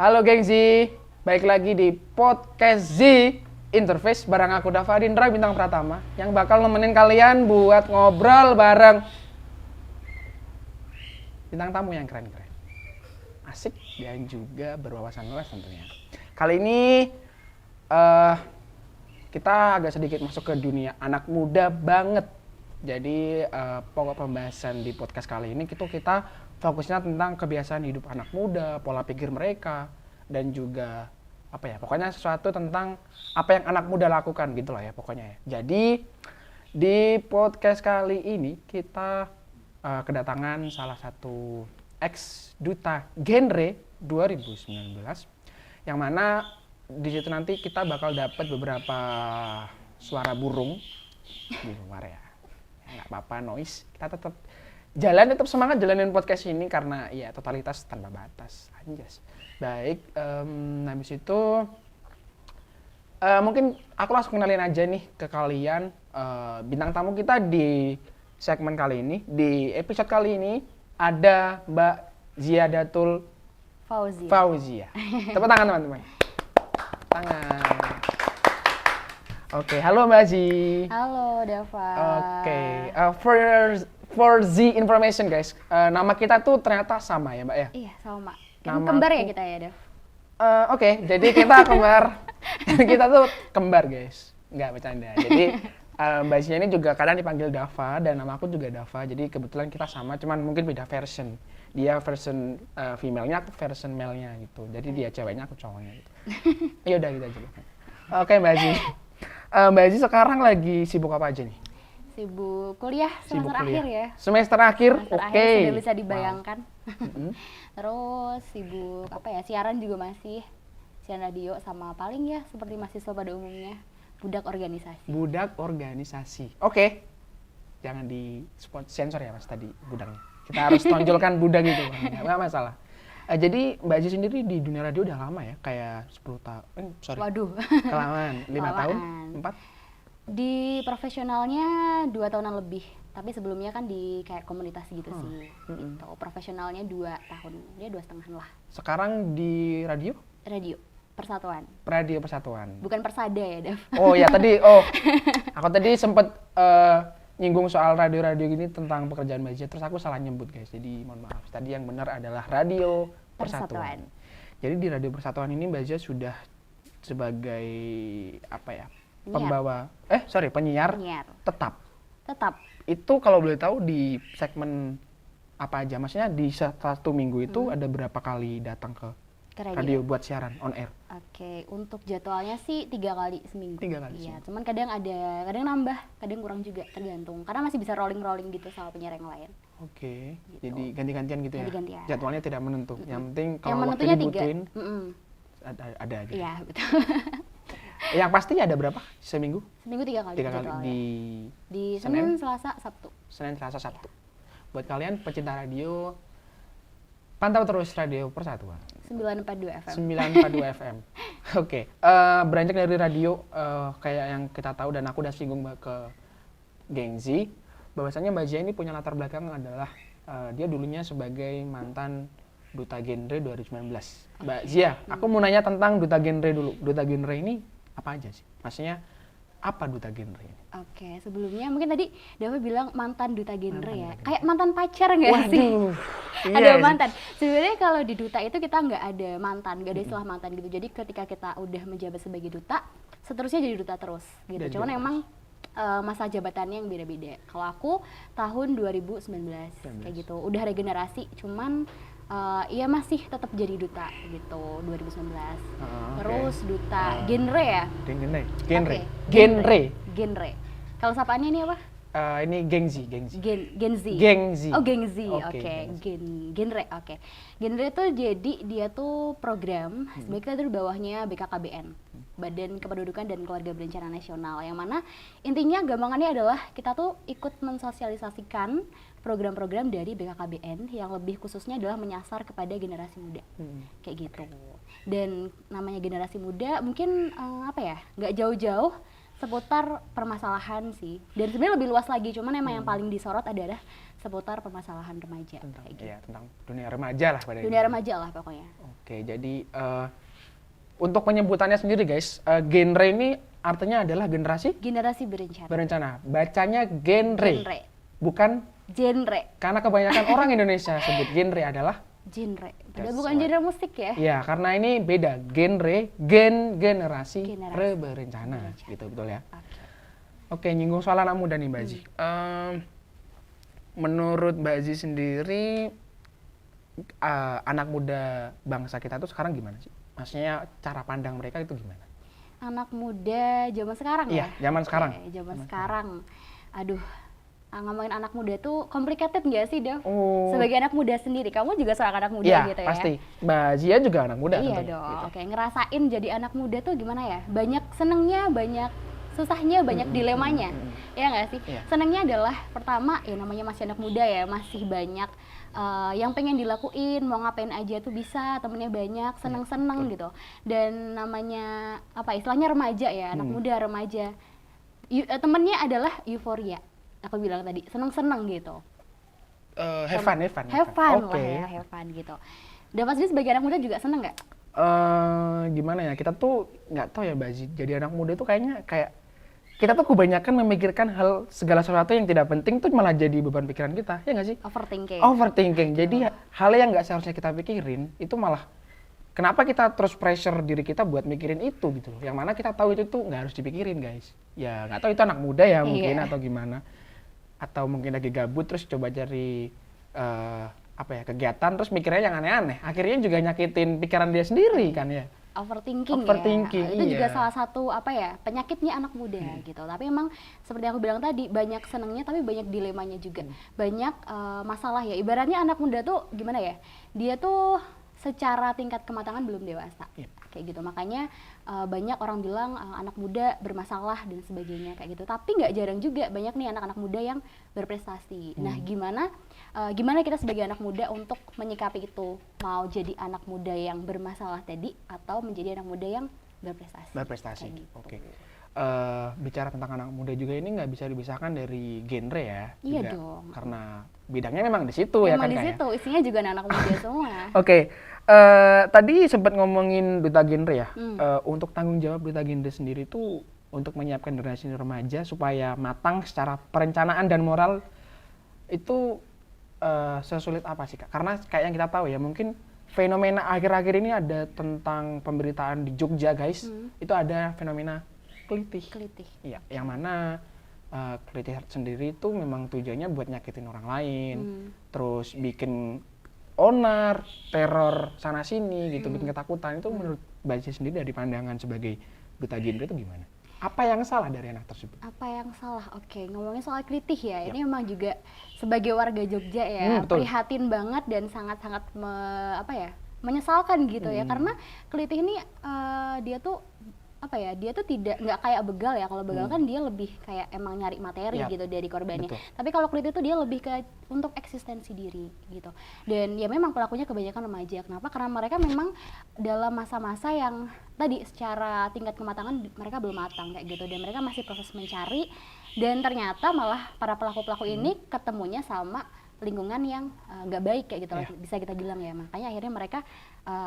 Halo gengsi, baik lagi di podcast Z Interface bareng aku Dava Dindra Bintang Pratama yang bakal nemenin kalian buat ngobrol bareng bintang tamu yang keren-keren, asik dan juga berwawasan luas tentunya. Kali ini kita agak sedikit masuk ke dunia anak muda banget. Jadi pokok pembahasan di podcast kali ini kita fokusnya tentang kebiasaan hidup anak muda, pola pikir mereka, dan juga apa ya, pokoknya sesuatu tentang apa yang anak muda lakukan gitu lah ya pokoknya ya. Jadi di podcast kali ini kita kedatangan salah satu ex duta genre 2019 yang mana di situ nanti kita bakal dapat beberapa suara burung di luar ya. Nggak apa-apa, noise. Kita tetap tetap semangat jalanin podcast ini karena ya totalitas tanpa batas. Anjas. Baik, habis itu mungkin aku langsung kenalin aja nih ke kalian bintang tamu kita di segmen kali ini, di episode kali ini ada Mbak Ziadatul Fauzia. Tepuk tangan teman-teman. Tangan. Oke, halo Mbak Zi. Halo Dava. Oke, for Z information guys, nama kita tuh ternyata sama ya Mbak ya? Iya sama. Nama Kembar aku- ya kita ya Dav? Oke, jadi kita kembar. Kita tuh kembar guys, nggak bercanda. Jadi Mbak Zi ini juga kadang dipanggil Dava dan nama aku juga Dava. Jadi kebetulan kita sama, cuman mungkin beda version. Dia version female-nya, aku version male-nya gitu. Jadi dia ceweknya, aku cowoknya gitu. Ya udah gitu aja. Oke Mbak Zi. Mbak Zi sekarang lagi sibuk apa aja nih? Sibuk kuliah Sibuk semester akhir ya. Semester akhir, Semester oke. akhir sudah bisa dibayangkan. Mm-mm. Terus sibuk apa ya, siaran juga masih. Siaran radio sama paling ya seperti mahasiswa pada umumnya. Budak organisasi. Budak organisasi. Oke. Jangan di sensor ya Mas tadi budaknya. Kita harus tonjolkan budak itu. Nggak masalah. Jadi Mbak Zi sendiri di dunia radio udah lama ya? Kayak 10 tahun. Sorry. Waduh. Kelamaan. 5 tahun? Kelamaan. 4? Di profesionalnya 2 tahunan lebih. Tapi sebelumnya kan di kayak komunitas gitu sih. Gitu. Profesionalnya 2 tahun. Dia 2,5 lah. Sekarang di radio? Radio Persatuan. Radio Persatuan. Bukan Persada ya, Dav? Oh ya tadi, aku tadi sempet nyinggung soal radio-radio gini tentang pekerjaan Mbak Zi, terus aku salah nyebut guys, jadi mohon maaf. Tadi yang benar adalah Radio Persatuan. Jadi di Radio Persatuan ini Mbak Zi sudah sebagai apa ya? Penyiar tetap. Tetap. Itu kalau boleh tahu di segmen apa aja? Maksudnya di satu minggu itu ada berapa kali datang ke Ke radio buat siaran on air? Oke, untuk jadwalnya sih 3 kali seminggu. 3 kali Iya, seminggu. cuman kadang nambah, kadang kurang juga, tergantung. Karena masih bisa rolling gitu sama penyiar yang lain. Oke, Gitu. jadi ganti-gantian gitu ya? Ganti-gantian. Jadwalnya tidak menentu. Yang penting Yang kalau waktu menentunya 3. dibutuhin ada aja. Iya, betul. Yang pasti ada berapa seminggu? Seminggu 3 kali 3 kali jadwalnya. Di Senin? Senin, Selasa, Sabtu. Senin, Selasa, Sabtu. Buat kalian pecinta radio, pantau terus Radio Persatuan 942 FM. 942 FM. Oke, beranjak dari radio kayak yang kita tahu dan aku udah singgung ke Gengzi, bahwasanya Mbak Zia ini punya latar belakang adalah dia dulunya sebagai mantan duta genre 2019. Mbak Zia, aku mau nanya tentang duta genre dulu. Duta genre ini apa aja sih? Maksudnya apa duta genre ini? Oke, sebelumnya mungkin tadi Dava bilang mantan duta genre ya. Kayak mantan pacar nggak sih? Waduh, iya Ada sih. mantan. Sebenarnya kalau di duta itu kita nggak ada mantan, nggak ada istilah mantan gitu. Jadi ketika kita udah menjabat sebagai duta, seterusnya jadi duta terus gitu. Dan Cuman jadi emang masa jabatannya yang beda-beda. Kalau aku tahun 2019 kayak gitu. Udah regenerasi, cuman iya masih tetap jadi duta gitu 2019. Terus duta genre ya. Genre. Oke, Genre. Kalau sapaannya ini apa? Ini Gengzi. Gen Z. Gengzi. Oh, Gengzi. Oke, Oke. Gengzi. Genre. Oke. Genre itu jadi dia tuh program sebenarnya kita tuh di bawahnya BKKBN. Badan Kependudukan dan Keluarga Berencana Nasional, yang mana intinya gampangannya adalah kita tuh ikut mensosialisasikan program-program dari BKKBN yang lebih khususnya adalah menyasar kepada generasi muda. Kayak gitu. Dan namanya generasi muda mungkin apa ya, nggak jauh-jauh seputar permasalahan sih. Dan sebenarnya lebih luas lagi, cuman emang yang paling disorot adalah seputar permasalahan remaja. Tentang, kayak gitu. ya, tentang dunia remaja lah pada Dunia remaja lah pokoknya. Oke, jadi untuk penyebutannya sendiri guys, genre ini artinya adalah generasi Generasi berencana. berencana. Bacanya genre, Genre. bukan Genre. karena kebanyakan orang Indonesia sebut genre adalah Genre. Padahal That's bukan right. genre musik ya. ya karena ini beda genre, generasi, Generasi. berencana, gitu betul ya. Oke. Oke, nyinggung soal anak muda nih Mbak Aziz. Menurut Mbak Aziz sendiri, anak muda bangsa kita tuh sekarang gimana sih? Maksudnya cara pandang mereka itu gimana? Anak muda zaman sekarang Iya, ya? zaman sekarang. Oke, zaman sekarang. Aduh, ngomongin anak muda tuh complicated nggak sih, Dev? Oh, Sebagai anak muda sendiri, kamu juga seorang anak muda iya, gitu ya? pasti. Mbak Zia juga anak muda Iya tentunya, dong. gitu. Oke, ngerasain jadi anak muda tuh gimana ya? Banyak senengnya, banyak susahnya, banyak dilemanya. Ya nggak sih? Iya. Senengnya adalah pertama, ya namanya masih anak muda ya, masih banyak yang pengen dilakuin, mau ngapain aja tuh bisa, temennya banyak, seneng-seneng gitu. Dan namanya apa? Istilahnya remaja ya, anak muda remaja. Temennya adalah euforia. Aku bilang tadi, seneng-seneng gitu. Have fun. Have fun Oke. lah ya, have fun gitu. Dan Mas Bis sebagai anak muda juga seneng nggak? Gimana ya, kita tuh nggak tahu ya Mbak Zia, jadi anak muda itu kayaknya kayak kita tuh kebanyakan memikirkan hal segala sesuatu yang tidak penting tuh malah jadi beban pikiran kita, ya nggak sih? Overthinking. Overthinking. Jadi hal yang nggak seharusnya kita pikirin itu malah kenapa kita terus pressure diri kita buat mikirin itu gitu loh. Yang mana kita tahu itu tuh nggak harus dipikirin guys. Ya nggak tahu itu anak muda ya mungkin Iya. atau gimana. Atau mungkin lagi gabut terus coba cari apa ya kegiatan terus mikirnya yang aneh-aneh. Akhirnya juga nyakitin pikiran dia sendiri kan ya. Overthinking, Overthinking, ya. Itu juga iya. salah satu apa ya penyakitnya anak muda gitu. Tapi emang seperti aku bilang tadi banyak senengnya tapi banyak dilemanya juga. Banyak masalah ya. Ibaratnya anak muda tuh gimana ya? Dia tuh secara tingkat kematangan belum dewasa. Iya. Kayak gitu. Makanya banyak orang bilang anak muda bermasalah dan sebagainya kayak gitu. Tapi nggak jarang juga banyak nih anak-anak muda yang berprestasi. Nah, gimana kita sebagai anak muda untuk menyikapi itu? Mau jadi anak muda yang bermasalah tadi atau menjadi anak muda yang berprestasi? Berprestasi. Kayak gitu. Oke. Bicara tentang anak muda juga ini nggak bisa dipisahkan dari genre ya. Iya juga. dong. Karena bidangnya memang di situ ya Memang kan di Kak, ya? situ isinya juga anak muda semua. Oke, tadi sempat ngomongin duta genre ya. Untuk tanggung jawab duta genre sendiri itu untuk menyiapkan generasi remaja supaya matang secara perencanaan dan moral itu sesulit apa sih Kak? Karena kayak yang kita tahu ya mungkin fenomena akhir-akhir ini ada tentang pemberitaan di Jogja guys. Itu ada fenomena kelitih. Kelitih. Iya, yang mana kelitih sendiri itu memang tujuannya buat nyakitin orang lain, terus bikin onar, teror sana sini gitu, bikin ketakutan. Itu menurut Mbak Cia sendiri dari pandangan sebagai duta genre itu gimana? Apa yang salah dari anak tersebut? Apa yang salah? Oke, ngomongin soal kelitih ya. Ini memang juga sebagai warga Jogja ya, Betul. prihatin banget dan sangat-sangat menyesalkan gitu ya. Karena kelitih ini dia tuh apa ya? Dia tuh nggak kayak begal ya. Kalau begal kan dia lebih kayak emang nyari materi Yap. gitu dari korbannya. Betul. Tapi kalau kelitih tuh dia lebih ke untuk eksistensi diri gitu. Dan ya memang pelakunya kebanyakan remaja. Kenapa? Karena mereka memang dalam masa-masa yang tadi secara tingkat kematangan mereka belum matang kayak gitu, dan mereka masih proses mencari, dan ternyata malah para pelaku-pelaku ini ketemunya sama lingkungan yang nggak baik kayak gitu, bisa kita bilang ya. Makanya akhirnya mereka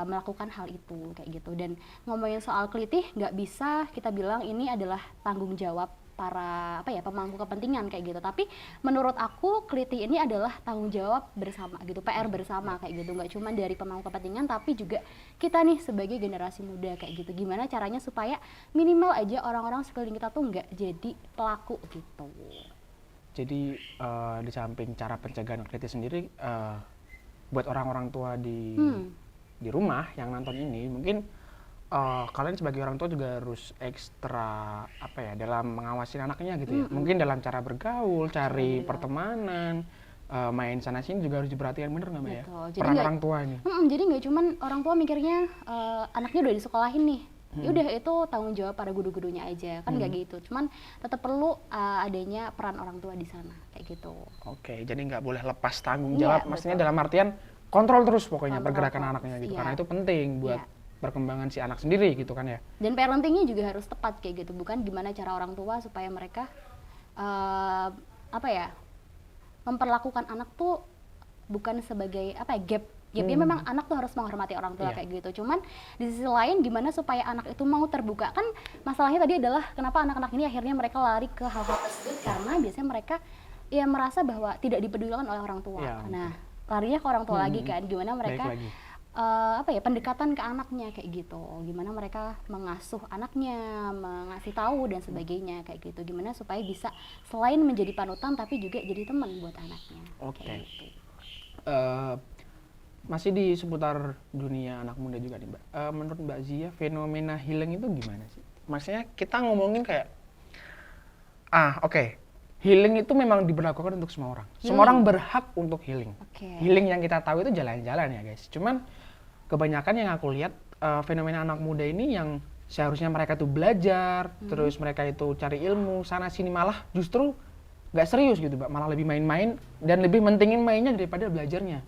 melakukan hal itu kayak gitu. Dan ngomongin soal kelitih nggak bisa kita bilang ini adalah tanggung jawab para pemangku kepentingan kayak gitu. Tapi menurut aku kelitih ini adalah tanggung jawab bersama gitu, PR bersama kayak gitu. Nggak cuma dari pemangku kepentingan tapi juga kita nih sebagai generasi muda kayak gitu. Gimana caranya supaya minimal aja orang-orang sekeliling kita tuh nggak jadi pelaku gitu. Jadi di samping cara pencegahan kelitih sendiri, buat orang-orang tua di rumah yang nonton ini, mungkin kalian sebagai orang tua juga harus ekstra dalam mengawasi anaknya gitu ya. Mungkin dalam cara bergaul, cari pertemanan, main sana sini juga harus diperhatikan, bener nggak Mbak ya? Peran orang tua ini. Jadi nggak cuman orang tua mikirnya anaknya udah disekolahin nih, ya udah itu tanggung jawab para guru-gurunya aja, kan nggak gitu. Cuman tetap perlu adanya peran orang tua di sana kayak gitu. Oke, jadi nggak boleh lepas tanggung Iya, jawab. Maksudnya dalam artian kontrol terus pokoknya Kontrol pergerakan terus, anaknya gitu, iya. karena itu penting buat perkembangan si anak sendiri gitu kan ya. Dan parentingnya juga harus tepat kayak gitu, bukan gimana cara orang tua supaya mereka apa ya, memperlakukan anak tuh bukan sebagai apa ya, gapnya memang anak tuh harus menghormati orang tua kayak gitu. Cuman di sisi lain gimana supaya anak itu mau terbuka, kan masalahnya tadi adalah kenapa anak-anak ini akhirnya mereka lari ke hal-hal tersebut karena biasanya mereka ya merasa bahwa tidak dipedulikan oleh orang tua. Nah larinya ke orang tua lagi kan, gimana mereka apa ya, pendekatan ke anaknya kayak gitu, gimana mereka mengasuh anaknya, mengasih tahu dan sebagainya kayak gitu, gimana supaya bisa selain menjadi panutan tapi juga jadi teman buat anaknya. Oke. Masih di seputar dunia anak muda juga nih Mbak. Menurut Mbak Zia, fenomena healing itu gimana sih? Maksudnya kita ngomongin kayak healing itu memang diberlakukan untuk semua orang. Semua orang berhak untuk healing. Healing yang kita tahu itu jalan-jalan ya guys. Cuman kebanyakan yang aku lihat fenomena anak muda ini yang seharusnya mereka tuh belajar, terus mereka itu cari ilmu sana sini, malah justru nggak serius gitu Mbak, malah lebih main-main dan lebih mentingin mainnya daripada belajarnya.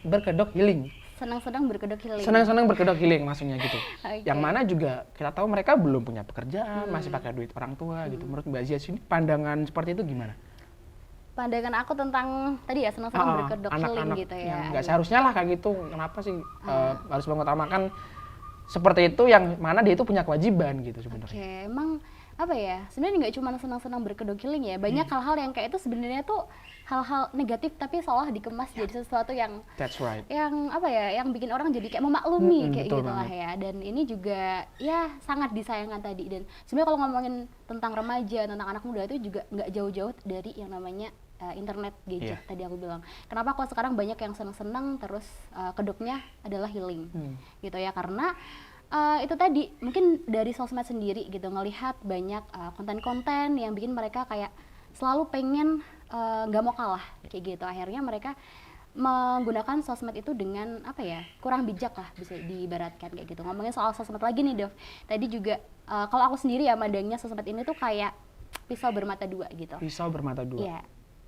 Berkedok healing. Senang-senang berkedok healing. Senang-senang berkedok healing maksudnya gitu. Yang mana juga kita tahu mereka belum punya pekerjaan, masih pakai duit orang tua gitu. Menurut Mbak Zia sini pandangan seperti itu gimana? Pandangan aku tentang tadi ya senang-senang berkedok healing gitu ya. Nggak seharusnya lah kayak gitu. Kenapa sih harus mengutamakan seperti itu yang mana dia itu punya kewajiban gitu sebenarnya. Emang apa ya, sebenarnya nggak cuma senang-senang berkedok healing ya, banyak hal-hal yang kayak itu sebenarnya tuh hal-hal negatif tapi seolah dikemas jadi sesuatu yang yang apa ya, yang bikin orang jadi kayak memaklumi kayak gitu lah ya. Dan ini juga ya sangat disayangkan tadi. Dan sebenarnya kalau ngomongin tentang remaja, tentang anak muda itu juga nggak jauh-jauh dari yang namanya internet, gadget tadi aku bilang. Kenapa kok sekarang banyak yang senang-senang terus kedoknya adalah healing gitu ya, karena itu tadi mungkin dari sosmed sendiri gitu, ngelihat banyak konten-konten yang bikin mereka kayak selalu pengen nggak mau kalah kayak gitu. Akhirnya mereka menggunakan sosmed itu dengan apa ya, kurang bijak lah bisa diibaratkan kayak gitu. Ngomongin soal sosmed lagi nih Dev, tadi juga kalau aku sendiri ya mandangnya sosmed ini tuh kayak pisau bermata dua gitu. Pisau bermata dua. Iya.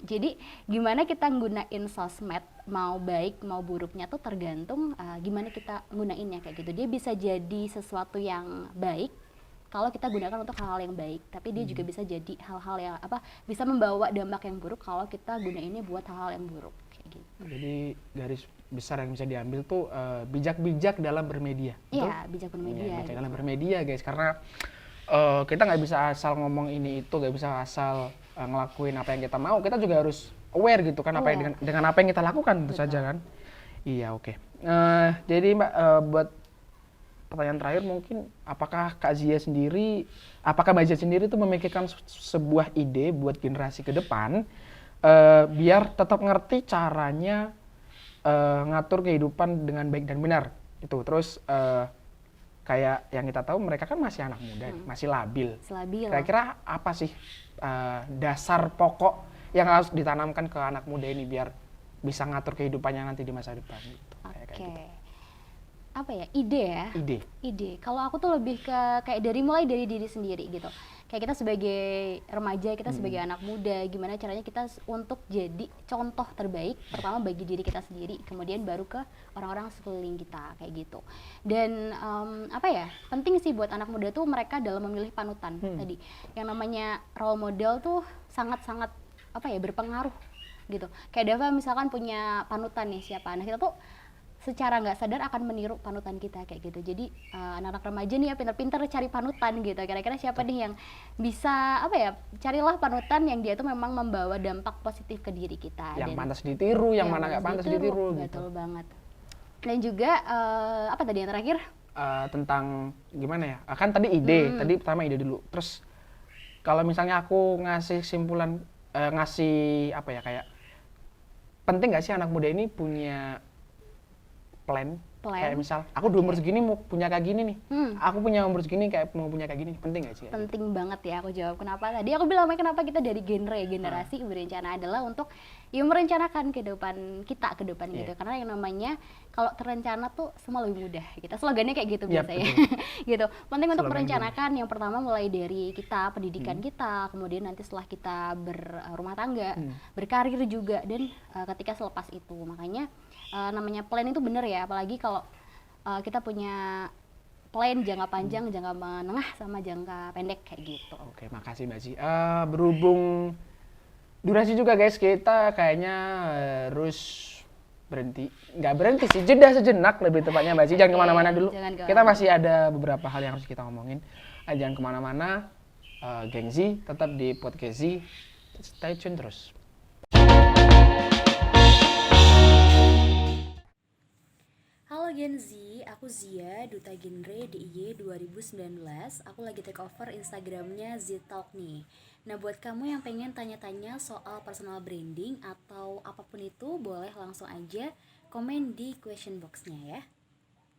Jadi gimana kita nggunain sosmed, mau baik mau buruknya tuh tergantung gimana kita gunainnya kayak gitu. Dia bisa jadi sesuatu yang baik kalau kita gunakan untuk hal-hal yang baik, tapi dia juga bisa jadi hal-hal yang apa, bisa membawa dampak yang buruk kalau kita gunainnya buat hal-hal yang buruk kayak gitu. Jadi garis besar yang bisa diambil tuh bijak-bijak dalam bermedia. Iya, bijak bermedia. Bijak dalam bermedia guys, karena kita nggak bisa asal ngomong ini itu, nggak bisa asal ngelakuin apa yang kita mau. Kita juga harus aware gitu kan, apa yang dengan apa yang kita lakukan tentu saja kan. Iya, oke. Jadi Mbak, buat pertanyaan terakhir mungkin, apakah Mbak Zia sendiri tuh memikirkan sebuah ide buat generasi ke depan biar tetap ngerti caranya ngatur kehidupan dengan baik dan benar itu. Terus kayak yang kita tahu mereka kan masih anak muda, masih labil. Kira-kira apa sih dasar pokok yang harus ditanamkan ke anak muda ini biar bisa ngatur kehidupannya nanti di masa depan gitu. Kayak gitu. Apa ya, ide ya? Ide. Kalau aku tuh lebih ke kayak mulai dari diri sendiri gitu. Kayak kita sebagai remaja, kita sebagai anak muda, gimana caranya kita untuk jadi contoh terbaik pertama bagi diri kita sendiri, kemudian baru ke orang-orang sekeliling kita kayak gitu. Dan apa ya, penting sih buat anak muda tuh mereka dalam memilih panutan tadi. Yang namanya role model tuh sangat-sangat apa ya, berpengaruh gitu. Kayak Dava misalkan punya panutan nih siapa, nah kita tuh secara nggak sadar akan meniru panutan kita kayak gitu. Jadi anak-anak remaja nih ya pinter-pinter cari panutan gitu. Kira-kira siapa nih yang bisa apa ya, carilah panutan yang dia tuh memang membawa dampak positif ke diri kita. Yang pantas ditiru, yang mana nggak pantas ditiru gitu. Betul banget. Dan juga apa tadi yang terakhir? Tentang gimana ya? Kan tadi ide, tadi pertama ide dulu. Terus kalau misalnya aku ngasih simpulan, ngasih apa ya, kayak penting nggak sih anak muda ini punya plan? Kayak misal aku di umur segini mau punya kayak gini nih, aku punya umur segini kayak mau punya kayak gini, penting gak sih? Penting banget ya, aku jawab kenapa tadi aku bilang kenapa kita dari generasi berencana adalah untuk ya merencanakan kehidupan kita ke depan gitu. Karena yang namanya kalau terencana tuh semua lebih mudah, kita slogannya kayak gitu biasanya. Gitu. Penting untuk merencanakan yang pertama mulai dari kita, pendidikan kita, kemudian nanti setelah kita berumah tangga, berkarir juga, dan ketika selepas itu. Makanya namanya plan itu bener ya, apalagi kalau kita punya plan, jangka panjang, jangka menengah, sama jangka pendek kayak gitu. Oke, makasih Mbak Zi. Berhubung durasi juga guys, kita kayaknya harus berhenti. Nggak berhenti sih, jeda sejenak lebih tepatnya Mbak Zi. Jangan kemana-mana dulu. Kita masih ada beberapa hal yang harus kita ngomongin. Jangan kemana-mana, geng Z, tetap di podcast Z. Stay tune terus. Halo Gen Z, aku Zia, Duta Genre DIY 2019. Aku lagi take over Instagramnya Z-Talk nih. Nah buat kamu yang pengen tanya-tanya soal personal branding atau apapun itu, boleh langsung aja komen di question box-nya ya.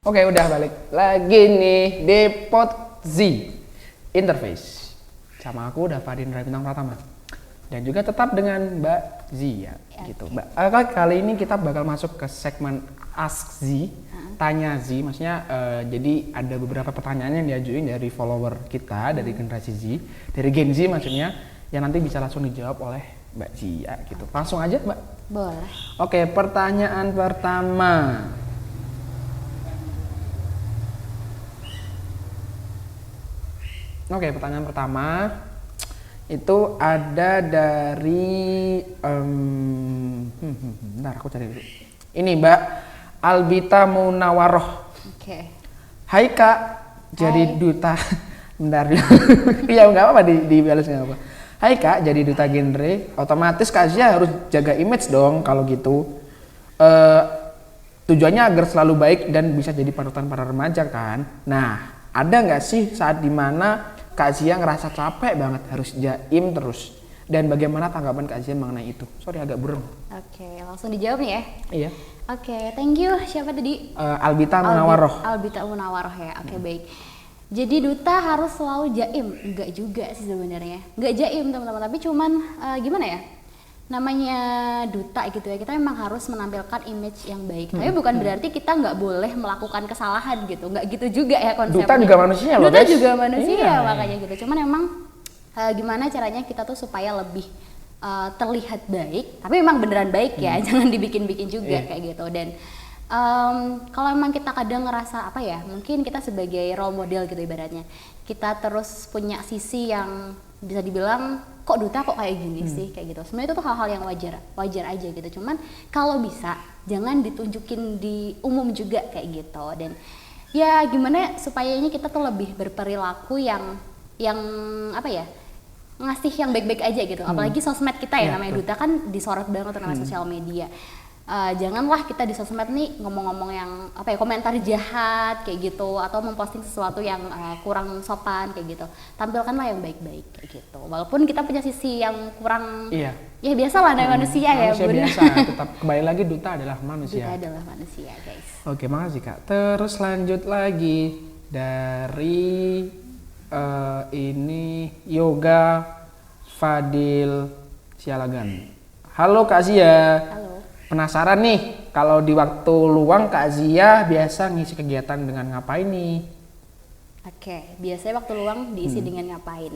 Oke, udah balik lagi nih di Pod Z Interface. Sama aku udah Fadin Bintang Pratama. Dan juga tetap dengan Mbak Zia gitu. Mbak, kali ini kita bakal masuk ke segmen Ask Z, Tanya Z. Maksudnya jadi ada beberapa pertanyaan yang diajuin dari follower kita dari generasi Z, dari Gen Z maksudnya, yang nanti bisa langsung dijawab oleh Mbak Zia gitu. Langsung aja Mbak. Boleh. Oke, pertanyaan pertama. Oke, pertanyaan pertama itu ada dari bentar aku cari dulu. Ini Mbak Albita Munawaroh. Oke. Hai Kak, jadi duta. Bentar. Iya nggak apa-apa dibalas nggak apa. Hai Kak, jadi duta genre, otomatis Kak Zia harus jaga image dong kalau gitu. Tujuannya agar selalu baik dan bisa jadi panutan para remaja kan. Nah, ada nggak sih saat dimana Kak Zia ngerasa capek banget harus jaim terus? Dan bagaimana tanggapan Kak Zia mengenai itu? Sorry agak burem. Oke, langsung dijawab nih ya. Iya. Oke, thank you. Siapa tadi? Albita Munawaroh. Albita Munawaroh ya. Oke, baik. Jadi duta harus selalu jaim? Enggak juga sih sebenarnya. Enggak jaim teman-teman, tapi cuman gimana ya? Namanya duta gitu ya, kita memang harus menampilkan image yang baik. Tapi bukan berarti kita nggak boleh melakukan kesalahan gitu. Nggak gitu juga ya konsepnya. Duta juga manusia loh Duta guys. juga manusia Iya. makanya gitu. Cuman emang gimana caranya kita tuh supaya lebih terlihat baik, tapi memang beneran baik ya, jangan dibikin-bikin juga kayak gitu. Dan kalau memang kita kadang ngerasa apa ya, mungkin kita sebagai role model gitu ibaratnya, kita terus punya sisi yang bisa dibilang kok duta kok kayak gini sih kayak gitu. Sebenarnya itu tuh hal-hal yang wajar aja gitu. Cuman kalau bisa jangan ditunjukin di umum juga kayak gitu. Dan ya gimana supayanya kita tuh lebih berperilaku yang apa ya, ngasih yang baik-baik aja gitu. Apalagi sosmed kita ya, namanya duta kan disorot banget namanya sosial media. Janganlah kita di sosmed nih ngomong-ngomong yang apa ya, komentar jahat kayak gitu, atau memposting sesuatu yang kurang sopan kayak gitu. Tampilkanlah yang baik-baik kayak gitu. Walaupun kita punya sisi yang kurang, ya biasalah namanya manusia ya. Manusia biasa, tetap kembali lagi duta adalah manusia. Duta adalah manusia, guys. Oke, makasih Kak. Terus lanjut lagi dari ini Yoga Fadil Sialagan. Halo Kak Zia. Halo. Penasaran nih, kalau di waktu luang Kak Zia biasa ngisi kegiatan dengan ngapain nih? Oke, biasanya waktu luang diisi dengan ngapain?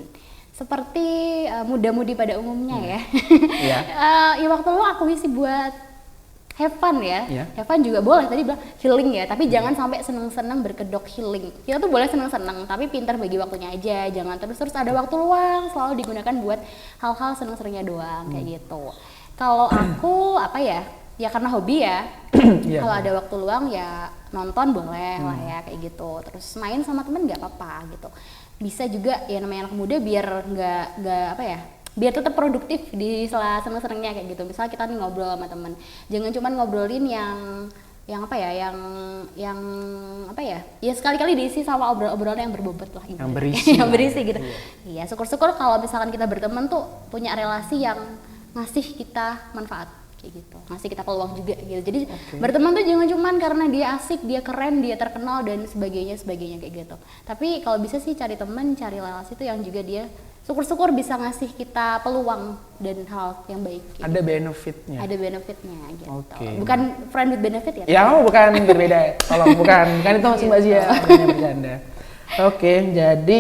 Seperti muda-mudi pada umumnya ya. Iya. Ya waktu luang aku isi buat have fun ya. Iya. Have fun juga boleh, tadi bilang healing ya, tapi jangan sampai seneng-seneng berkedok healing. Kita tuh boleh seneng-seneng, tapi pintar bagi waktunya aja. Jangan terus-terus ada waktu luang selalu digunakan buat hal-hal seneng-senengnya doang kayak gitu. Kalau aku apa ya? Ya karena hobi ya. Kalau ada waktu luang ya nonton boleh lah ya kayak gitu. Terus main sama temen nggak apa-apa gitu. Bisa juga ya, namanya anak muda biar nggak apa ya? Biar tetap produktif di sela seneng-senengnya kayak gitu. Misal kita nih ngobrol sama temen, jangan cuma ngobrolin yang apa ya, yang apa ya, ya sekali-kali diisi sama obrolan yang berbobot lah gitu. Yang berisi. Yang berisi gitu. Iya, syukur-syukur kalau misalkan kita berteman tuh punya relasi yang ngasih kita manfaat kayak gitu, ngasih kita peluang juga gitu. Jadi berteman tuh jangan cuman karena dia asik, dia keren, dia terkenal dan sebagainya kayak gitu. Tapi kalau bisa sih cari teman, cari relasi tuh yang juga dia syukur-syukur bisa ngasih kita peluang dan hal yang baik. Gitu. Ada benefitnya. Ada benefitnya gitu. Oke. Bukan friend with benefit ya? Ya, bukan berbeda. Tolong bukan. Kan itu masih Mbak Zia, hanya bercanda. Oke, jadi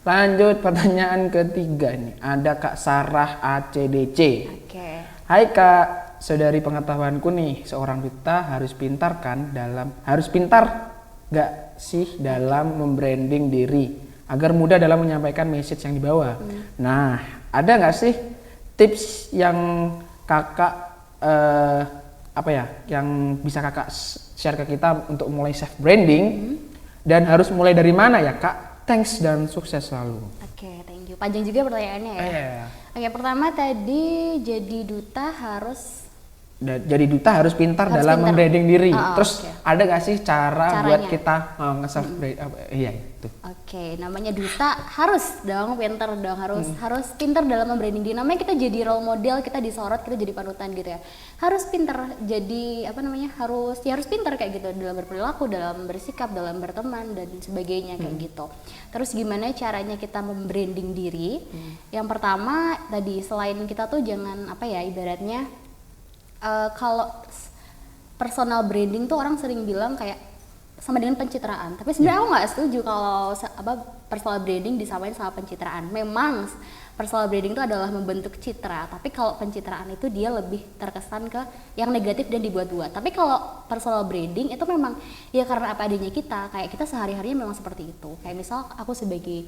lanjut pertanyaan ketiga nih. Ada Kak Sarah ACDC. Oke. Hai Kak, saudari pengetahuanku nih, seorang duta harus pintar nggak sih dalam membranding diri agar mudah dalam menyampaikan message yang dibawa? Nah, ada nggak sih tips yang kakak yang bisa kakak share ke kita untuk mulai self branding dan harus mulai dari mana ya kak? Thanks dan sukses selalu. Oke, thank you. Panjang juga pertanyaannya ya. Oke, pertama tadi jadi duta harus pintar dalam membranding diri. Terus okay. ada gak sih caranya buat kita nge-self brand? Iya itu. Oke, namanya duta harus dong pintar dong, harus pintar dalam membranding diri. Namanya kita jadi role model, kita disorot, kita jadi panutan gitu ya. Harus pintar, jadi harus pintar kayak gitu dalam berperilaku, dalam bersikap, dalam berteman dan sebagainya kayak gitu. Terus gimana caranya kita membranding diri? Yang pertama tadi selain kita tuh jangan ibaratnya kalau personal branding tuh orang sering bilang kayak sama dengan pencitraan, tapi sebenarnya aku nggak setuju kalau personal branding disamain sama pencitraan. Memang personal branding itu adalah membentuk citra, tapi kalau pencitraan itu dia lebih terkesan ke yang negatif dan dibuat-buat. Tapi kalau personal branding itu memang ya karena apa adanya kita, kayak kita sehari-harinya memang seperti itu. Kayak misal aku sebagai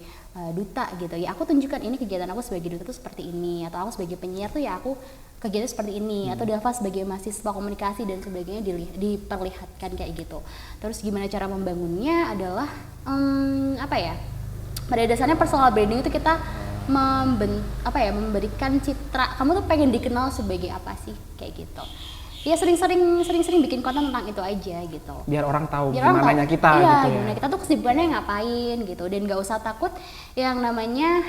duta gitu ya, aku tunjukkan ini kegiatan aku sebagai duta tuh seperti ini, atau aku sebagai penyiar tuh ya aku kegiatan seperti ini, atau Dava sebagai mahasiswa komunikasi dan sebagainya diperlihatkan kayak gitu. Terus gimana cara membangunnya adalah pada dasarnya personal branding itu kita memberikan citra kamu tuh pengen dikenal sebagai apa sih kayak gitu. Ya sering-sering bikin konten tentang itu aja gitu. Biar orang tahu gimana kita iya, gitu ya. Gimana kita tuh kesibukannya ngapain gitu, dan nggak usah takut yang namanya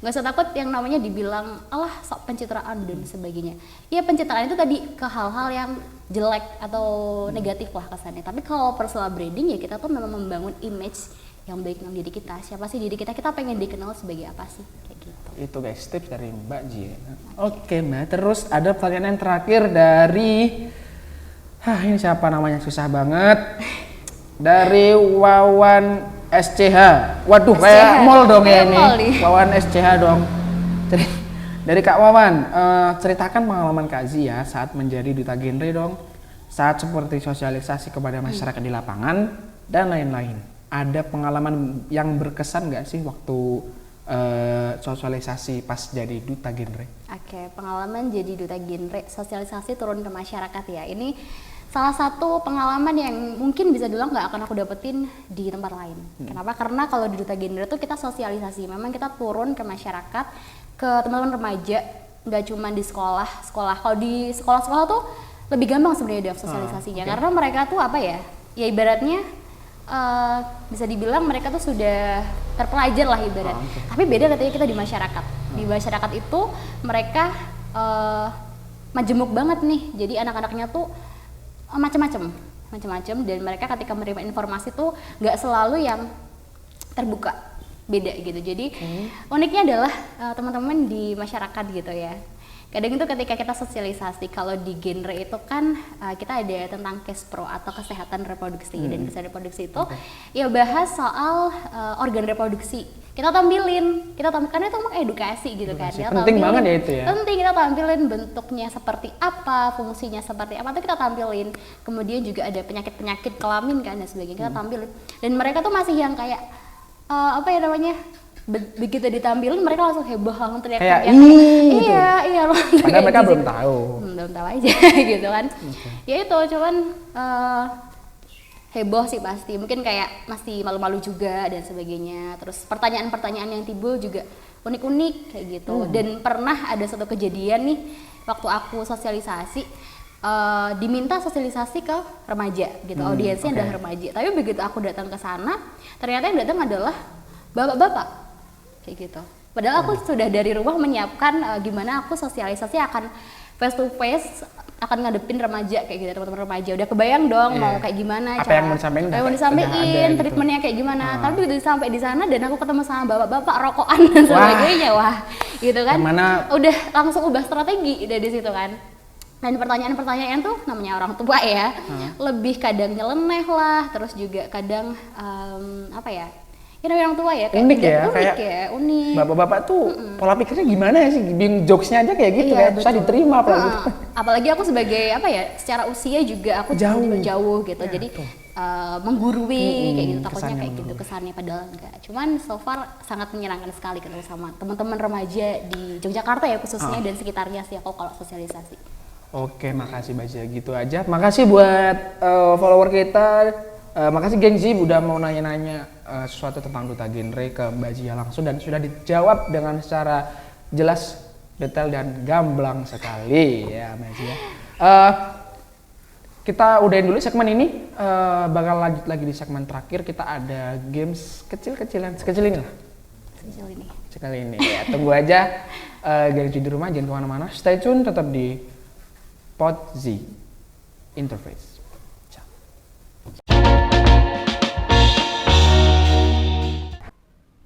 nggak usah takut yang namanya dibilang alah sok pencitraan dan sebagainya. Ya pencitraan itu tadi ke hal-hal yang jelek atau negatif lah kesannya. Tapi kalau personal branding ya kita tuh memang membangun image yang baik dalam diri kita. Siapa sih diri kita? Kita pengen dikenal sebagai apa sih? Kayak gitu. Itu guys tips dari Mbak Ji. Oke Mbak, terus ada pertanyaan yang terakhir dari ini siapa namanya, susah banget. Dari Wawan SCH. Waduh, SCH. kayak mall dong ya Kayak ini. mall nih. Wawan SCH dong. Dari Kak Wawan, ceritakan pengalaman Kak Zia saat menjadi duta genre dong. Saat seperti sosialisasi kepada masyarakat di lapangan dan lain-lain. Ada pengalaman yang berkesan nggak sih waktu sosialisasi pas jadi duta genre? Oke, pengalaman jadi duta genre, sosialisasi turun ke masyarakat ya. Ini salah satu pengalaman yang mungkin bisa dibilang nggak akan aku dapetin di tempat lain. Kenapa? Karena kalau di duta genre tuh kita sosialisasi, memang kita turun ke masyarakat, ke teman-teman remaja, nggak cuma di sekolah. Kalau di sekolah-sekolah tuh lebih gampang sebenarnya sosialisasinya, karena mereka tuh ya ibaratnya bisa dibilang mereka tuh sudah terpelajar lah ibarat. Tapi beda ketika kita di masyarakat. Di masyarakat itu mereka majemuk banget nih. Jadi anak-anaknya tuh macam-macam dan mereka ketika menerima informasi tuh nggak selalu yang terbuka, beda gitu. Jadi uniknya adalah teman-teman di masyarakat gitu ya. Kadang itu ketika kita sosialisasi, kalau di genre itu kan kita ada tentang case pro atau kesehatan reproduksi, dan kesehatan reproduksi itu ya bahas soal organ reproduksi. Kita tampilin, karena itu edukasi gitu kan. Kita penting banget ya itu ya. Penting, kita tampilin bentuknya seperti apa, fungsinya seperti apa, itu kita tampilin. Kemudian juga ada penyakit-penyakit kelamin kan dan sebagainya, kita tampilin. Dan mereka tuh masih yang kayak begitu ditampilin mereka langsung heboh, langsung teriak-teriak. Iya. Padahal mereka belum tahu aja gitu kan. Ya itu cuman heboh sih pasti, mungkin kayak masih malu-malu juga dan sebagainya. Terus pertanyaan-pertanyaan yang timbul juga unik-unik kayak gitu. Dan pernah ada satu kejadian nih waktu aku sosialisasi, diminta sosialisasi ke remaja gitu, audiensnya adalah remaja. Tapi begitu aku datang ke sana, ternyata yang datang adalah bapak-bapak kayak gitu. Padahal aku sudah dari rumah menyiapkan gimana aku sosialisasi akan face to face, akan ngadepin remaja kayak gitu, teman-teman remaja. Udah kebayang dong mau kayak gimana, apa yang mau disampaikan, treatmentnya kayak gimana. Tapi begitu sampai di sana dan aku ketemu sama bapak-bapak rokokan dan sebagainya, gitu kan. Udah langsung ubah strategi dari situ kan. Dan pertanyaan-pertanyaan tuh namanya orang tua ya, lebih kadang nyeleneh lah, terus juga kadang orang tua ya, kayak unik. Bapak-bapak tuh pola pikirnya gimana ya sih? Jokesnya aja kayak gitu, kayak susah diterima apalagi. Apalagi aku sebagai secara usia juga aku jauh gitu. Jadi menggurui kayak gitu, takutnya kesannya kayak gitu menggurui. kesannya, padahal enggak. Cuman so far sangat menyenangkan sekali ketemu sama teman-teman remaja di Yogyakarta ya khususnya dan sekitarnya sih aku kalau sosialisasi. Oke, makasih Bazia, gitu aja. Makasih buat follower kita. Makasih Gengzi udah mau nanya-nanya sesuatu tentang duta genre ke Bazia langsung dan sudah dijawab dengan secara jelas, detail dan gamblang sekali ya Bazia. Kita udahin dulu segmen ini, bakal lanjut lagi di segmen terakhir. Kita ada games kecil-kecilan, sekecil ini lah. Sekecil ini. Sekali ini ya, tunggu aja. Gengzi di rumah, jangan kemana-mana. Stay tune, tetap di PodZ Interface. Ciao.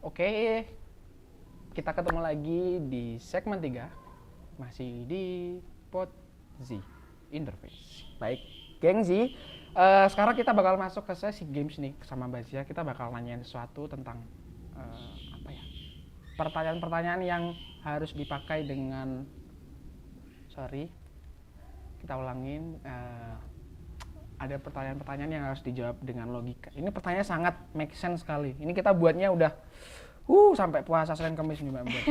Oke, kita ketemu lagi di segmen 3, masih di PodZ Interface. Baik, Gengzi, sekarang kita bakal masuk ke sesi games nih sama Bazia. Kita bakal nanyain sesuatu tentang apa ya? Pertanyaan-pertanyaan yang harus dipakai dengan kita ulangin, ada pertanyaan-pertanyaan yang harus dijawab dengan logika. Ini pertanyaan sangat make sense sekali. Ini kita buatnya udah sampai puasa Senin Kamis nih Mbak buat.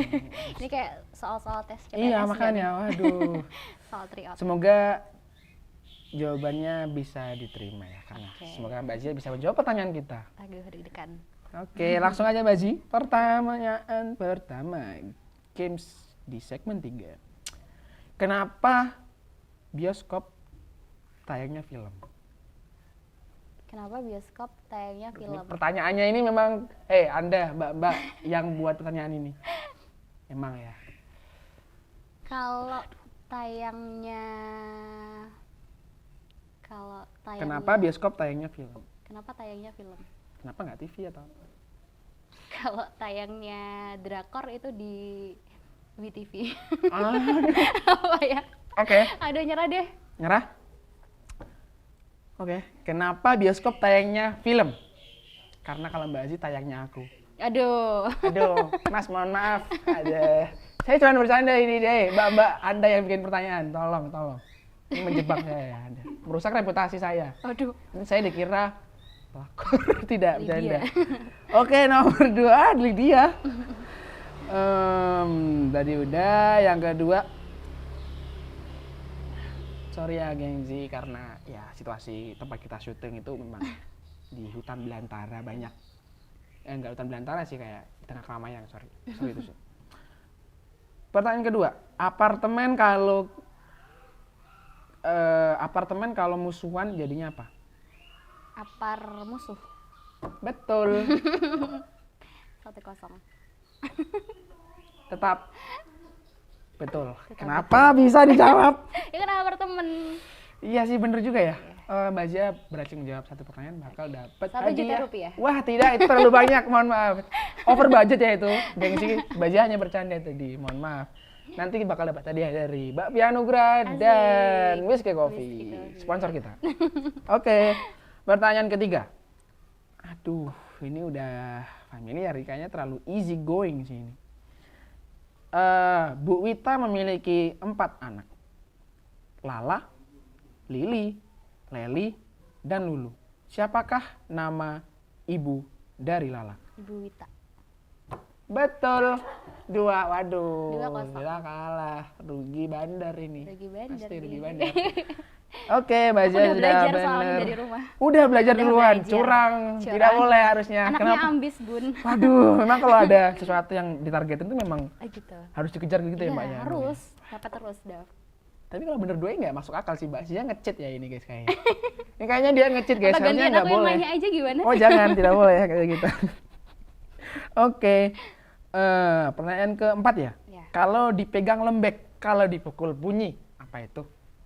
Ini kayak soal-soal tes CPNS. Iya makanya, waduh. Soal tryout. Semoga jawabannya bisa diterima ya, karena semoga Mbak Zia bisa menjawab pertanyaan kita. Aduh, deg-degan. Oke, langsung aja Mbak Zia. Pertanyaan pertama, games di segmen 3. Kenapa bioskop tayangnya film? Kenapa bioskop tayangnya film? Pertanyaannya ini memang, Anda Mbak yang buat pertanyaan ini. Emang ya. Kalau tayangnya Kenapa bioskop tayangnya film? Kenapa tayangnya film? Kenapa nggak TV atau apa? Kalau tayangnya drakor itu di WTV. Apa ya? Oke. Aduh, nyerah deh. Nyerah? Oke. Kenapa bioskop tayangnya film? Karena kalau Mbak Aziz tayangnya aku. Aduh. Aduh, Mas mohon maaf. Ada. Saya cuma bercanda ini deh. Mbak Anda yang bikin pertanyaan. Tolong. Ini menjebak saya ya. Anda. Merusak reputasi saya. Aduh. Ini saya dikira pelakor. Tidak, Lydia. bercanda. Oke, nomor 2 Lydia. Tadi udah. Yang kedua, sorry ya Gengzi, karena ya situasi tempat kita syuting itu memang di hutan belantara banyak. Enggak hutan belantara sih, kayak di tengah keramaian, sorry itu sih. Pertanyaan kedua, apartemen kalau musuhan jadinya apa? Apar musuh. Betul. 1-0. Tetap. Betul. Kenapa bisa dijawab? Ya kan apartemen. Iya sih, bener juga ya. Mbak Zia berhasil menjawab satu pertanyaan, bakal dapat 1 juta rupiah. Wah tidak, itu terlalu banyak, mohon maaf. Over budget ya itu. Gengsi, Mbak Zia hanya bercanda tadi, mohon maaf. Nanti bakal dapat hadiah dari Mbak Pianugra dan Whiskey Coffee, sponsor kita. Oke, pertanyaan ketiga. Aduh, ini udah familiar, kayaknya terlalu easy going sih ini. Bu Wita memiliki 4 anak. Lala, Lili, Leli, dan Lulu. Siapakah nama ibu dari Lala? Ibu Wita. Betul. 2, waduh. 2-0. Kita kalah. Rugi bandar ini. Rugi bandar Pasti rugi nih. bandar. Oke, Mbak Zia Udah sudah belajar soalnya bener. dari rumah. Udah belajar Udah duluan. belajar. Curang. Tidak boleh harusnya. Anaknya ambis, Bun. Waduh, memang kalau ada sesuatu yang ditargetin itu memang Gitu. harus dikejar gitu ya, Iya, Mbak ya. harus. Dapat terus, Dav. Tapi kalau bener 2 nggak masuk akal sih, Mbak Zia nge-cheat ya ini guys kayaknya. Ini kayaknya dia nge-cheat guys, Apa harusnya gantian nggak aku yang boleh. nanya aja gimana? Oh jangan, tidak boleh kayak gitu. Oke, pertanyaan keempat ya. Ya. Kalau dipegang lembek, kalau dipukul bunyi, apa itu?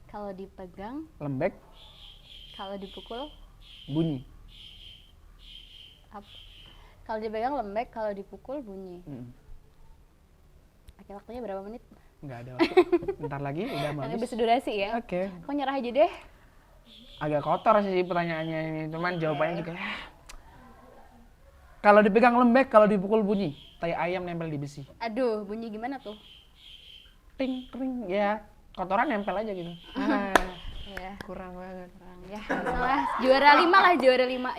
Kalau dipegang, Lembek, kalau dipukul, bunyi. kalau dipegang lembek, kalau dipukul bunyi. Mm. Oke, waktunya berapa menit? Nggak ada waktu. Bentar lagi udah mau Habis habis. durasi ya. Oke, Aku nyerah aja deh. agak kotor sih pertanyaannya ini, cuman jawabannya juga. Kalau dipegang lembek, kalau dipukul bunyi. Tai ayam nempel di besi. Aduh, bunyi gimana tuh? Ting, ting, ya kotoran nempel aja gitu. Ah. ya. Kurang banget. Kurang ya. Salah juara 5 lah, juara 5.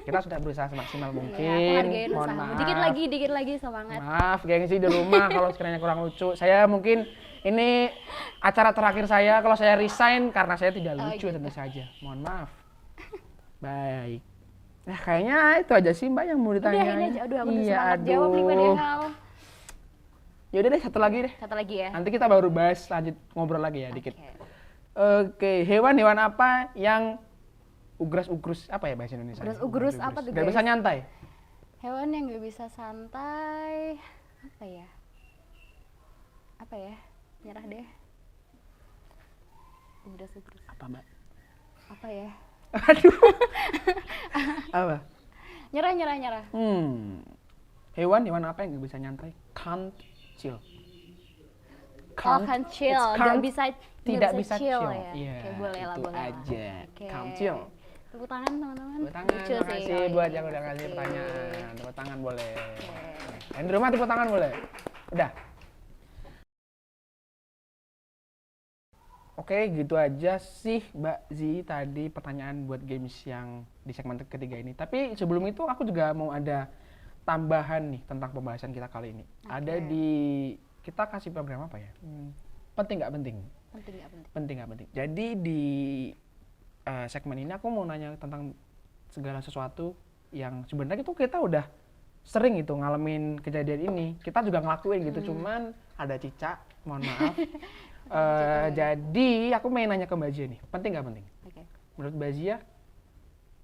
Kita sudah berusaha semaksimal mungkin. Iya, aku hargain Mohon usahamu. maaf. Dikit lagi semangat. Maaf gengsi di rumah kalau sekiranya kurang lucu. Saya mungkin ini acara terakhir saya, kalau saya resign karena saya tidak lucu tentu saja. Mohon maaf. Baik. Nah kayaknya itu aja sih Mbak yang mau ditanya. Udah ini aja, aduh aku udah iya, semangat jawab nih padahal. Yaudah deh satu lagi deh. Satu lagi ya. Nanti kita baru bahas lanjut ngobrol lagi ya dikit. Oke. Oke, hewan apa yang ugras-ugrus apa ya bahasa Indonesia? Ugras-ugrus apa tuh, Gak guys? bisa nyantai. Hewan yang gak bisa santai apa ya? Nyerah deh. Ugras-ugrus. Apa Mbak? Apa ya? Aduh. Apa? Nyerah. Hewan apa yang gak bisa nyantai? Can't chill. Can't chill, Can't, tidak bisa chill ya. Iya, Oke, boleh lah, itu boleh lah. aja. Oke. Can't chill. Tepuk tangan teman-teman. Tepuk tangan, Lucu terima sih kasih kalau buat ini. yang udah ngasih Oke. pertanyaan. Tepuk tangan boleh. Yang di rumah tepuk tangan boleh. Udah. Oke, gitu aja sih Mbak Zi tadi pertanyaan buat games yang di segmen ketiga ini. Tapi sebelum itu aku juga mau ada tambahan nih tentang pembahasan kita kali ini. Ada di kita kasih program apa ya? Penting nggak penting? Penting nggak penting? Penting nggak penting. Jadi di segmen ini aku mau nanya tentang segala sesuatu yang sebenarnya itu kita udah sering itu ngalamin kejadian ini. Kita juga ngelakuin gitu, cuman ada cicak, mohon maaf. Jadi aku main nanya ke Mbak Zia nih, penting nggak penting? Oke. Menurut Mbak Zia,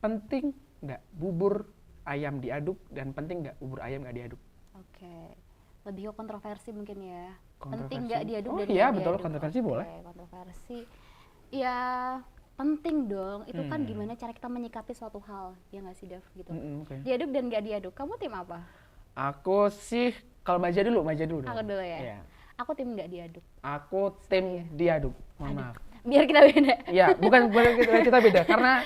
penting nggak bubur ayam diaduk dan penting nggak bubur ayam nggak diaduk? Oke. Lebih ke kontroversi mungkin ya. Penting Kontroversi. nggak diaduk Oh dan iya, nggak betul, diaduk. kontroversi boleh. Oke, kontroversi. Ya penting dong. Itu kan gimana cara kita menyikapi suatu hal, ya nggak sih Dev gitu. Oke. Diaduk dan nggak diaduk. Kamu tim apa? Aku sih kalau Mbak Zia dulu dong. Aku dulu ya. Iya. Aku tim nggak diaduk. Aku tim diaduk, mohon maaf. Biar kita beda. Iya, bukan kita beda karena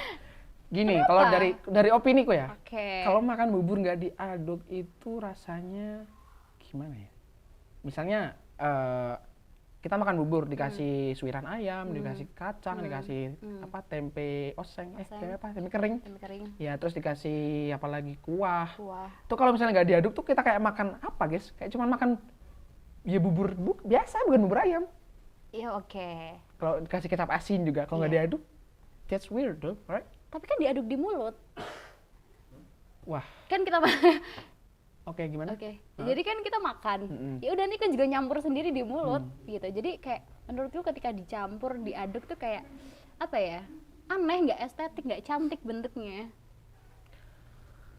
gini, kalau dari opini ku ya, Oke. kalau makan bubur nggak diaduk itu rasanya gimana ya? Misalnya kita makan bubur dikasih suiran ayam, dikasih kacang, dikasih apa tempe oseng, tempe apa? Tempe kering. Tempe kering. Ya, terus dikasih apa lagi kuah. Kuah. Tuh kalau misalnya nggak diaduk tuh kita kayak makan apa, guys? Kayak cuma makan ya bubur biasa, bukan bubur ayam. Iya, oke. Kalau dikasih kecap asin juga, kalau nggak diaduk, that's weird, though, right? Tapi kan diaduk di mulut. Wah, Kan kita oke, gimana? Oke. Jadi kan kita makan. Ya udah nih kan juga nyampur sendiri di mulut gitu. Jadi kayak menurutku ketika dicampur, diaduk tuh kayak apa ya? Aneh, nggak estetik, nggak cantik bentuknya.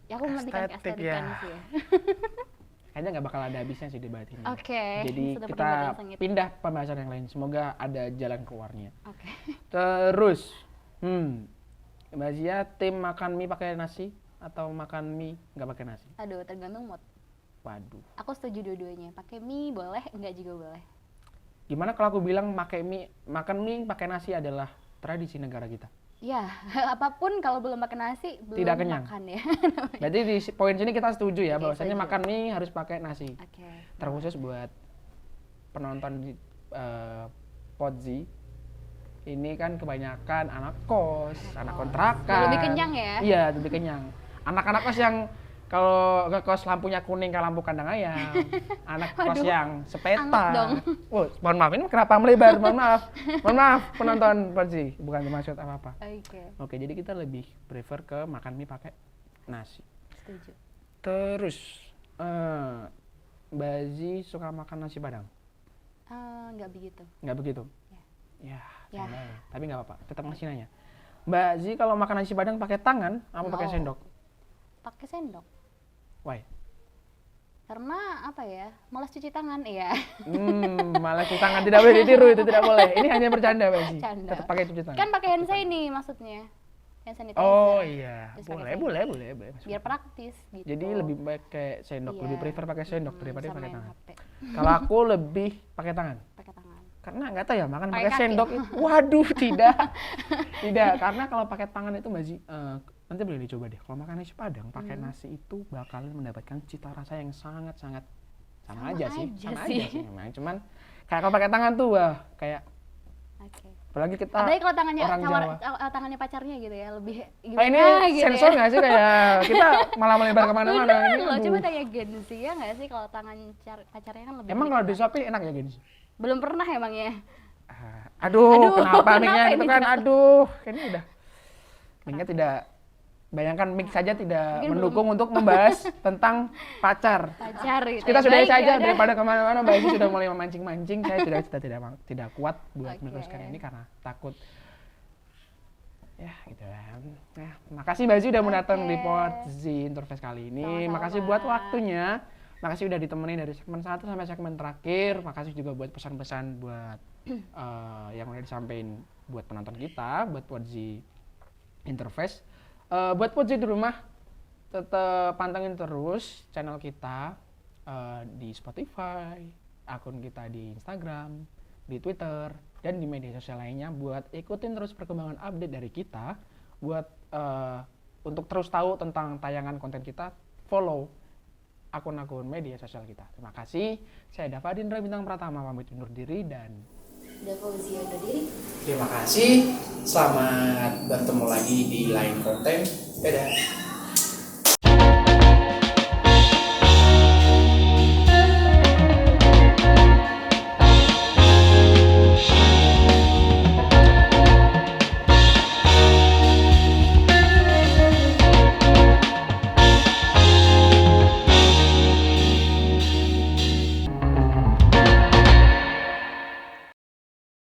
Ya aku mementingkan Estetik keestetikan ya. sih ya. Kayaknya nggak bakal ada habisnya sih debat ini. Oke. Jadi Sudah kita perdebatan sengit. pindah pembahasan yang lain. Semoga ada jalan keluarnya. Oke. Terus, Mbak Zia tim makan mie pakai nasi atau makan mie nggak pakai nasi? Aduh, tergantung mood. Waduh. Aku setuju dua-duanya. Pakai mie boleh, enggak juga boleh. Gimana kalau aku bilang makan mie pakai nasi adalah tradisi negara kita? Ya, apapun kalau belum makan nasi belum Tidak kenyang. makan ya. Berarti di poin sini kita setuju ya, Oke, bahwasanya setuju. makan mie harus pakai nasi. Oke. Terkhusus buat penonton di Podzi, ini kan kebanyakan anak kos, anak kontrakan. Biar lebih kenyang ya? Iya, lebih kenyang. Anak-anak kos yang kalau ke kos lampunya kuning kayak lampu kandang ayam. Anak kos Waduh, yang sepeta. anget dong. Oh, mohon maaf, ini kenapa melebar? Mohon maaf penonton Podzi, bukan bermaksud apa-apa. Oke. Oke, jadi kita lebih prefer ke makan mie pakai nasi. Setuju. Terus, Mbak Zi suka makan nasi Padang? Nggak begitu. Nggak begitu? Ya. Ya, tapi nggak apa-apa, tetap masih nanya. Mbak Zi kalau makan nasi Padang pakai tangan apa pakai No. sendok? Pakai sendok. Why? Karena apa ya? Malas cuci tangan, iya. Malah cuci tangan tidak boleh ditiru, itu tidak boleh. Ini hanya bercanda, Mbak Zi. Bercanda. Tetap pakai cuci tangan. Kan pakai hand sanitizer maksudnya. Hand sanitizer. Oh iya, Terus pakai boleh, sendok. boleh. Biar praktis gitu. Jadi lebih pakai sendok, Iya. lebih prefer pakai sendok daripada sama pakai main tangan. HP. Kalau aku lebih pakai tangan. Pakai tangan. Karena nggak tahu ya, makan Pakai pakai kaki. sendok itu, waduh tidak. Tidak, karena kalau pakai tangan itu Mbak Zi, nanti boleh dicoba deh. Kalau makan nasi Padang pakai nasi itu bakalan mendapatkan cita rasa yang sangat-sangat sama aja sih memang. Cuman kayak kalau pakai tangan tuh wah kayak Oke. Apalagi kita Apalagi kalau tangannya orang Jawa. tangannya pacarnya gitu ya, lebih Ah, ini gitu sensor ya. nggak sih kayak kita malah melebar kemana-mana Bener ini? loh, Aduh. coba tanya Gensi ya nggak sih kalau tangan pacarnya kan lebih Emang kalau dekat. disuapin enak ya gini? Belum pernah emangnya. Aduh, Aduh, kenapa mic-nya kenapa gitu ini kan? jatuh? Aduh, ini udah mic-nya tidak, bayangkan mic saja tidak Mungkin mendukung untuk membahas tentang pacar. Pacar gitu. Kita ya. sudahi Baik, saja ya udah. daripada kemana-mana. Mbak Isi sudah mulai memancing-mancing. Saya tidak kuat buat Oke. meneruskan ini karena takut. Ya, gitu kan. Nah, makasih Mbak Zi udah mau datang Oke. di Podz Interface kali ini. Sama-sama. Makasih buat waktunya. Makasih udah ditemenin dari segmen 1 sampai segmen terakhir. Makasih juga buat pesan-pesan buat yang udah disampaikan buat penonton kita, buat Podz Interface. Buat Podz di rumah, tetap pantengin terus channel kita di Spotify, akun kita di Instagram, di Twitter, dan di media sosial lainnya buat ikutin terus perkembangan update dari kita, buat untuk terus tahu tentang tayangan konten kita, follow akun-akun media sosial kita. Terima kasih. Saya Dava Dindra Bintang Pratama pamit undur diri dan Fauzia undur diri. terima kasih. Selamat bertemu lagi di lain konten. Dadah.